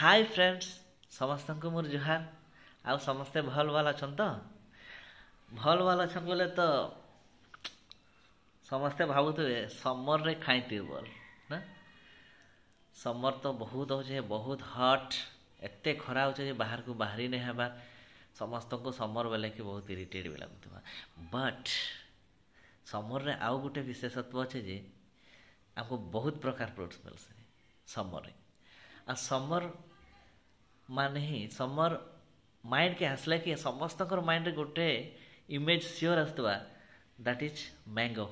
Hi friends समस्त को मोर जुहार आउ समस्ते भल भाल अछन तो भल भाल अछन बोले तो समस्ते भावुवे समर रे खाइती बोल ना समर तो बहुत होचे बहुत हट एते खरा होचे जे बाहर को बाहरी नहीं हबा समस्त को समर बेले कि बहुत इरिटेट भी लगुवा बट समर रे आउ गोटे विशेषत्व अच्छे जे आपको बहुत प्रकार फ्रूट्स मिलसे समर रे आ समर माने ही समर माइंड के हसले कि समस्त माइंड रे गोटे इमेज सियोर आसुवा that is mango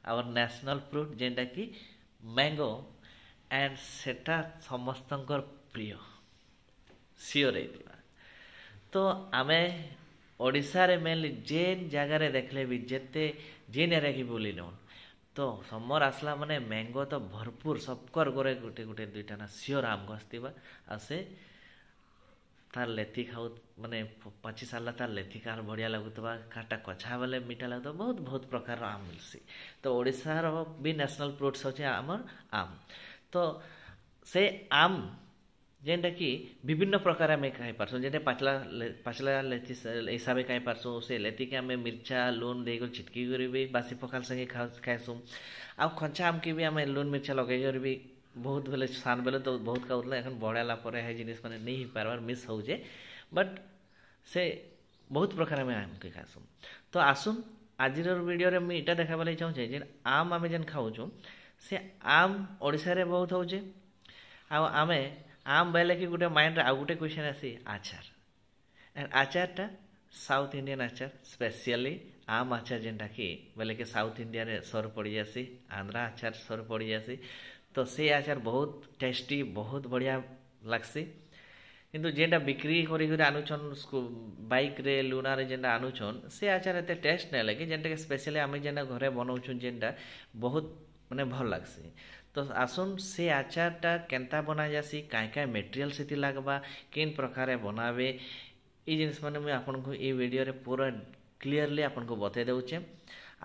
our national fruit जेनटा कि मैंगो एंड सेटा समस्त प्रिय सियोर है तो आमे ओडिशा रे मेनली जेन जगह देखले भी जेते जेन एरिया की बोली नोन तो समर आसला माने मैंगो तो भरपूर सबकर गोरे गोटे गोटे दुईटा ना सियोर आम गस्तीबा आसे तार लेथी खाऊ माने पाची साला तार लेथी कार बढ़िया लगुतबा काटा कछा बेले मीठा लगुतबा बहुत बहुत प्रकार आम मिलसी तो ओडिशा रो भी नेशनल फ्रूट्स होचे आमर आम तो से आम जेनटा कि विभिन्न प्रकार आम खाई पारसु जेने पाचला पाचला लेथी हिसाब खाई पारसु से लेथी के आम मिर्चा लून दे छिटकी कर भी बासी पखाल संगे खाएसु आ खंचा आम की भी आम लून मिर्चा लगे कर भी बहुत बेले सान बेले तो बहुत खाऊला एखन बढ़ाला परे है जिनिस माने नहीं पारबार मिस होजे बट से बहुत प्रकार आम आम के खाएसु तो आसुन आज वीडियो रे इटा देखाबले चाहूचे जे आम आम जेन खाऊछु से आम ओडिशा रे बहुत होचे आ आमे आम बेले कि गोटे माइंड आ गोटे क्वेश्चन आसी आचार एंड आचारटा साउथ इंडियन आचार स्पेशली आम आचार जेनटा कि बेले कि साउथ इंडिया रे सर पड़ी जासी आंध्रा आचार सर पड़ी जासी तो से आचार बहुत टेस्टी बहुत बढ़िया लगसी किंतु जेनटा बिक्री करी करी आनुछन बाइक रे लुना रे जेनटा आनुछन से आचार एते टेस्ट नै लगे जेनटा कि स्पेशली आमे जेना घरे बनाउछन जेनटा बहुत माने भल लागसी तो आसुन से आचारटा केनता बना जासी काय काय मटेरियल सेति लागबा केन प्रकार बनावे ई जिनिस माने मैं आपन को ए वीडियो रे पूरा क्लियरली आपन को बते देउचे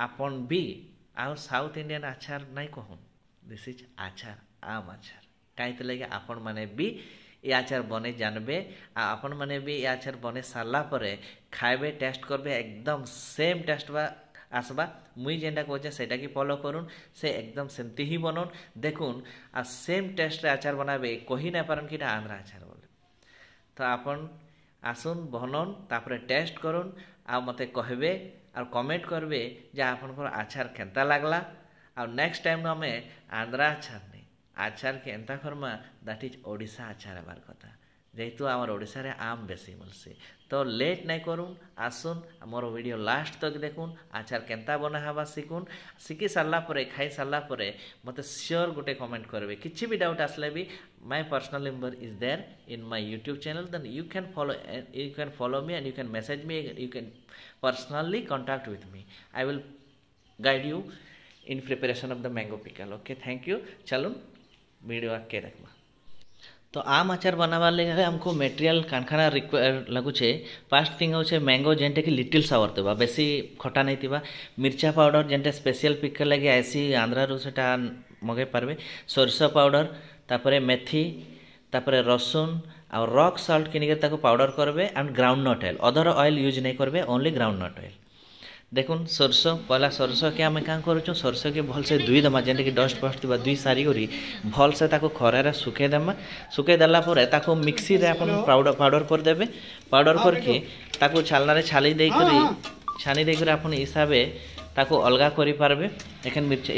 आपन भी आ साउथ इंडियन आचार नै कहूं दिस इज आचार आम आचार काईते लगे आपन माने भी ए आचार बने जानबे आपन माने भी ए आचार बने सारला परे खाइबे टेस्ट करबे एकदम सेम टेस्ट बा आसबा मुई जेनटा कहचे सेटा की फॉलो करूँ से एकदम सेमती ही बनन देखुन आ सेम टेस्ट रे आचार बनाबे कही ना पारन कि आंध्रा आचार बोले तो आपन आसुन बनन तापरे टेस्ट करूँ आ मते कहबे और कमेंट करबे जे आपन आचार केनता लागला और नेक्स्ट टाइम हमें आंध्रा आचार नहीं आचार के एंता करमा दैट इज ओडिशा आचार बार कथा जेहेतु आम ओडिशा रे आम बेसी मिलसी तो लेट नहीं करूँ आसुन मोर वीडियो लास्ट तक देखुन आचार केनता बना हवा शिखुन शिखी सारा खाई सारा मत श्योर गोटे कमेंट करेंगे किसी भी डाउट आसले भी my personal number is there in my YouTube channel then you can follow me and you can message me you can personally contact with me I will guide you in preparation of the mango pickle okay thank you चलून video आके देखमा तो आम आचार बनावा लगे हमको material कानखाना लगुचे फास्ट थिंग होचे मैंगो जेनटे कि लिटिल सावर देवा बेसी खटा नहीं थिबा मिर्चा पाउडर जेनटे स्पेशल पिकल लगे ऐसी आंध्रा रू सेटा मगे पारबे सरसो पाउडर तापरे मेथी तापरे रसुन और रॉक सॉल्ट किनिके ताको पाउडर करबे and groundnut oil other oil use नहीं करबे ओनली ग्राउंडनट ऑयल देखुन सरसो पहला सरसो के आम क्या करूँ सरसो के भल से धुई दमा जेनटा कि डस्ट फस्ट धुई सारी करी भल से ताको खरारे सुखे देमा सुखे देला परे ताको मिक्सी रे अपन पाउडर कर देबे पाउडर करके ताको छालना रे छाली देई करी छानी देई करी अपन हिसाबे ताको अलगा करि पारबे एखन मिर्च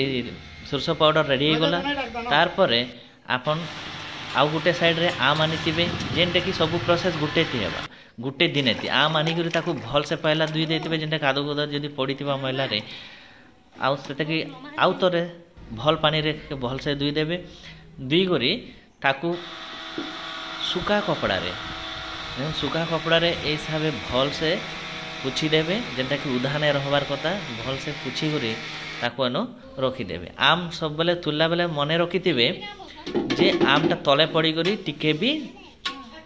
सरसो पाउडर रेडी हो गला तार परे अपन आउ गोटे साइड रे आम आनीथिबे जेनटा कि सब प्रोसेस गुटे थी हेबा गुटे दिन थी आम आनिक ताको भल से पहला दुई देते जेनटा कादो गोदर जदि पड़ी मैला रे आउ से आउ तरे भल पानी रे भल से दुई देबे दुई करी ताकू सुखा कपड़ा रे सुखा कपड़ा रे ए हिसाब भल से पुछी देबे जेनटा कि उधा नहीं रहबार कथा भल से पुछी करी ताकू एनो रखीदेवे आम सब बेले तुला बेले मने रखिथिबे जे आमटा तले पड़ी करी टिके भी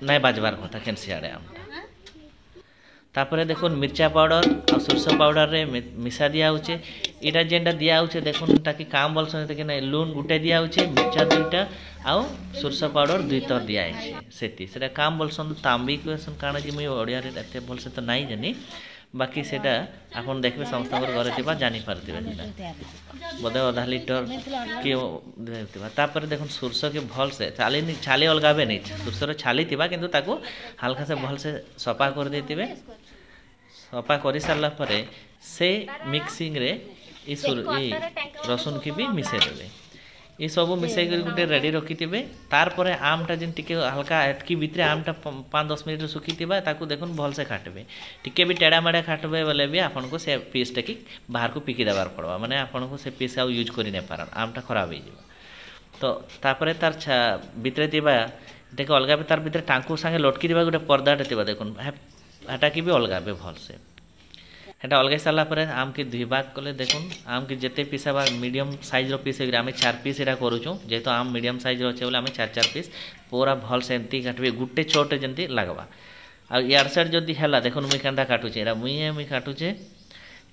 नहीं बाजबार कथा केन सियाड़े आमटा तापरे देखो मिर्चा पाउडर और सरसो पाउडर रे मिसा दिया होचे इटा जेनटा दिया होचे देखुन ताकि काम बोलसन कि ना लून गुटे दिया होचे मिर्चा दुईटा आउ सोरसा पाउडर दुई तर दिया है सेती सेटा काम बोलसन तांबी कहसन काना कि मुई ओडिया रे एते भलसे तो नाही जानी बाकी सेटा आपन देखबे समस्त घरे थिबा जानि पारथिबे सेटा बोधे आधा लिटर कि देथिबा तापर देखुन सोरसा के भल से छाली अलगाबे नहीं सोरसा छाली थिबा किंतु ताको हल्का से भल से सफा कर देथिबे सफा करि सारला परे से मिक्सिंग रे ई रसुन की भी मिसे देबे ये सब मिसाई कर गोटे रेडी रखिथिबे तार परे आमटा जेन टिके हल्का एतकी भितरे आमटा 5-10 मिनिट सुखीथिबा ताकू देखुन भल से काटबे टिके भी टेढ़ा मेढ़ा काटबे बोले भी आपन को से पीस टेकी बाहर को पिकी देबार पड़वा माने आपन को से पीस आउ यूज करि नै पारन आमटा खराब हो जिवो तो तापरे तार भितरे दिबा टेके अलगा भी तार भितरे टांकू संगे लटकी दिबा गोटे पर्दाटे दिबा देखुन हेटा की भी अलगा बे भल से हेटा अलगाई सारा पर आम की दुई भाग कले देखुन आम की जिते पीस हवा मीडियम साइज पीस आम 4 पीस एटा करूँ जेहेतु आम मीडियम साइज अच्छे बोले आम 4 पीस पूरा भल से एमती काटबे गुटे छोटे जमती लगवा आ यार साइड जदि है देखुन मुई केन्ता काटुचे एटा मुई काटुचे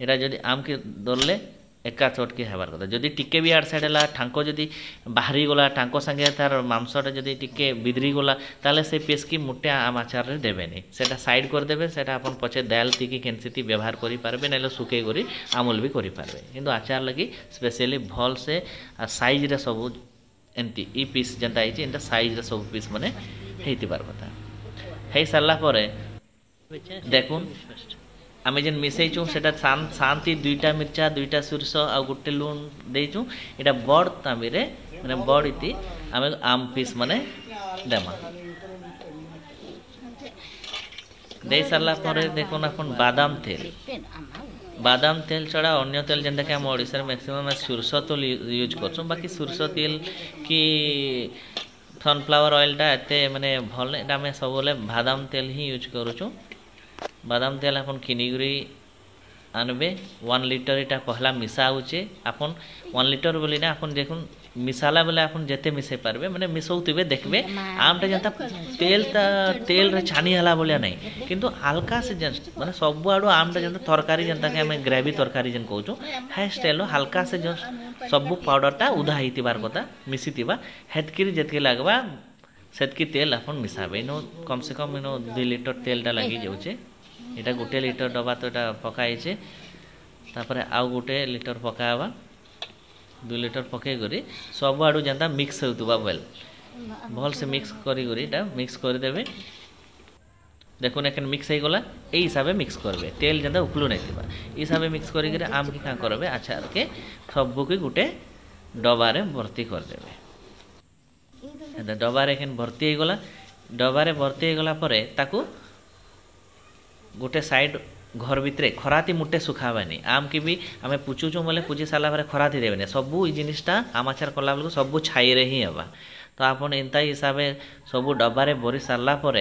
एटा जदि आम के दरले एका चटकी हेबार कथा जदि टिके भी यार साइड है ठांको जदि बाहरी गला ठांको संगे तार मांसटा जदि टिके बिदरी गला ताले से पीस की मुटे आम आचार रे देबेनी सेटा साइड कर देबे सेटा अपन पछे दाल तिकी केनसिति व्यवहार करि पारबे नले सुके करी आमुल भी करि पारबे किंतु आचार लगी स्पेशली भल से साइज रे सब एंती ई पीस जनता आइछि एंता साइज रे सब पीस माने हेति पार कथा हे सारला परे देखुन आम जेन मिसईचु सेटा शांति 2टा मिर्चा 2टा सोरस आ गोटे लून देचु एटा बड़ तांबी रे माने बड़ इति आम आम पीस माने देमा दे सारला परे देखुन अपन बादाम तेल छड़ा अन्य तेल जेनटा कि आम ओडिसा मैक्सिमम सोरस तेल यूज करछुं बाकी सोरस तेल कि सनफ्लावर ऑयलटा एते माने भल एटा आम सब बोले बादाम तेल ही यूज करूछुं बादाम तेल अपन किनिगरी आनबे 1 लिटर इटा पहला मिसा होचे अपन 1 लिटर बोली ना अपन देखुन मिसाला बेले अपन जेते मिसे पारबे माने मिसौतिबे देखबे आमटा जंता तेल रे छानी हला बोलिया नहीं किंतु हल्का से जस्ट माने सब आडो आमटा जंता तरकारी जंता के हमें ग्रेवी तरकारी जन कहूछु हाई स्टाइल हल्का से जस्ट सब पाउडरटा उधा हितिबार कथा मिसितिबा हेतकिरी जेतके लागबा सेतकी तेल अपन मिसाबे नो कम से कम नो 2 लिटर तेलटा लगी जाउचे एटा गोटे लिटर डबा तो एटा पकाइछे तापर आउ गोटे लिटर पकावा 2 लिटर पके करी सब आडू जंता मिक्स होतुबा भल से मिक्स करी एटा मिक्स कर देबे देखुन एखन मिक्स हो गला ए हिसाबे मिक्स करबे तेल जंता उखलु नै थिबा ई हिसाबे मिक्स करी करे आम की का करबे अचार के सब के गोटे डबा रे भर्ती कर देबे डबारे एखन भर्ती हो गला डबारे भर्ती हो गला परे ताकू गोटे साइड घर भितरे खराती मुटे सुखाबानी आम की भी आम पुचुचु बोले पुची सारा पर खराती देवे सबू ई जिनिसटा आम आचार कला बेलू सबू छाई रे ही हवा तो आपन एंता हिसाब से सबू डबारे भरी सारा पर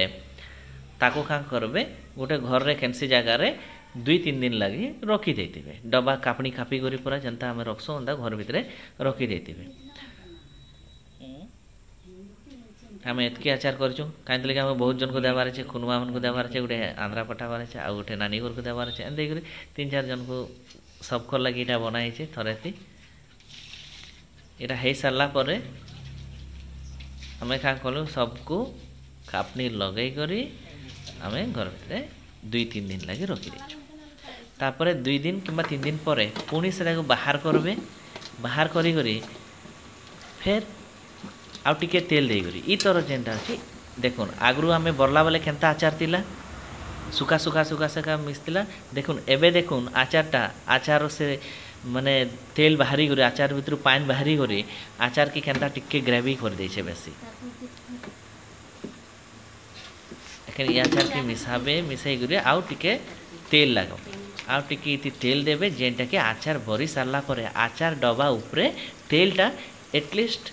ताको क्या करबे गोटे घर रे केनसी जगह रे 2-3 दिन लगी रखी देथिबे डबा कापणी कापी करी पूरा जनता आम रखसो अंदा घर भितरे रखी देथिबे आम एतकी आचार करचु कहीं आम बहुत जन को देवार अच्छे खुनुआ मन को देवार अच्छे गोटे आंध्रा पठाबार अच्छे आ गोटे नानी घर को देवार अच्छे एमती कर 3-4 जन को सबको लगे यहाँ बनाई थरेती यहाँ हो सारा पर आम क्या कलु सबको कापनी लगे करी आम घर भर 2-3 दिन लगे रखी देचु तापर 2 दिन कि 3 दिन पर पुणी से बाहर करबे बाहर करी फिर आउ टिके तेल दे करी ई तरह जेनटा अछि देखुन आगरू आमे बरला बेले केनता आचार तिला सुखा सुखा सुखा सुखा मिसतिला देखुन एबे देखुन आचार से माने तेल बाहरी करी आचार भितर पानी बाहरी करी आचार की केनता टिके ग्रेवी कर देछे बेसी एखन ई आचार के मिसाबे मिसाई करी आउ टिके तेल लगाओ आउ टिके इति तेल देबे जेनटा के आचार भरी सारला परे आचार डबा ऊपरे तेलटा एटलिस्ट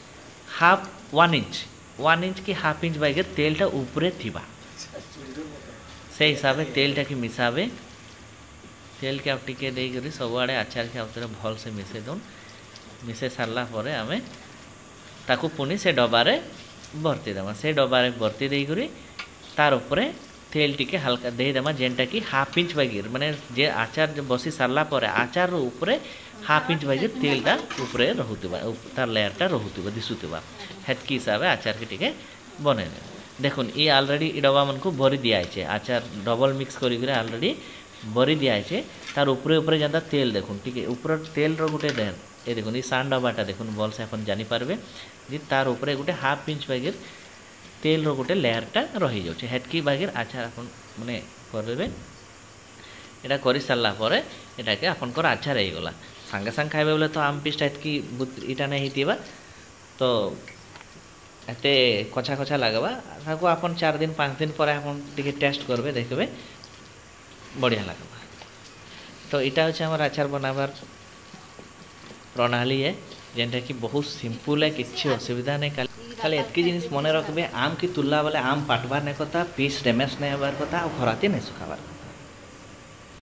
हाफ 1 इंच की हाफ इंच बैगे तेलटा ऊपरे थिबा से हिसाब से तेलटा की मिसाबे तेल के आप टिके दे करी सब आड़े आचार के आउतरे भल से मिसे दउन मिसे सारला परे आमे ताकू पुनी से डबारे भर्ती देमा से डबारे भर्ती दे करी तार ऊपरे तेल टिके हल्का देदेमा जेनटा कि हाफ इंच बागिर माने जे आचार बसी सारा पर आचार उपरे हाफ इंच बागिर तेलटा उपरे रहुतबा तार लेयरटा रहुतबा दिसुतबा हेतकी हिसाब आचार के टिके बने देखुन ये ऑलरेडी डब्बा मन को भरी दिया है आचार डबल मिक्स करी ऑलरेडी भरी दिया है तार उपरे उपरे जंता तेल देखुन ठीक ऊपर तेल रो गुटे देन ये देखुन ये सान डब्बाटा देखुन भल से अपन जानी पारबे जे तार उपरे गुटे हाफ इंच बागिर तेल रो गुटे लेयरटा रही जाउछे हेतकी बागिर आचार अपन माने करबे एटा करि सारला परे एटा के अपन कर आचार हे गला संगे संग खाइबे बोले तो आम पीस हेतकी इटा नै हितिबा तो एते कचा कचा लागबा ताको अपन 4 दिन 5 दिन पर अपन टिके टेस्ट करबे देखबे बढ़िया लागबा तो इटा होचे हमर आचार बनाबार प्रणाली है जेनटा कि बहुत सिंपल है किसी असुविधा नहीं खाली एतकी जिनिस मने रखबे आम की तुलना वाले आम पाटबार नहीं कथा पीस डैमेज नहीं हबार कथा और खराती नहीं सुखाबार।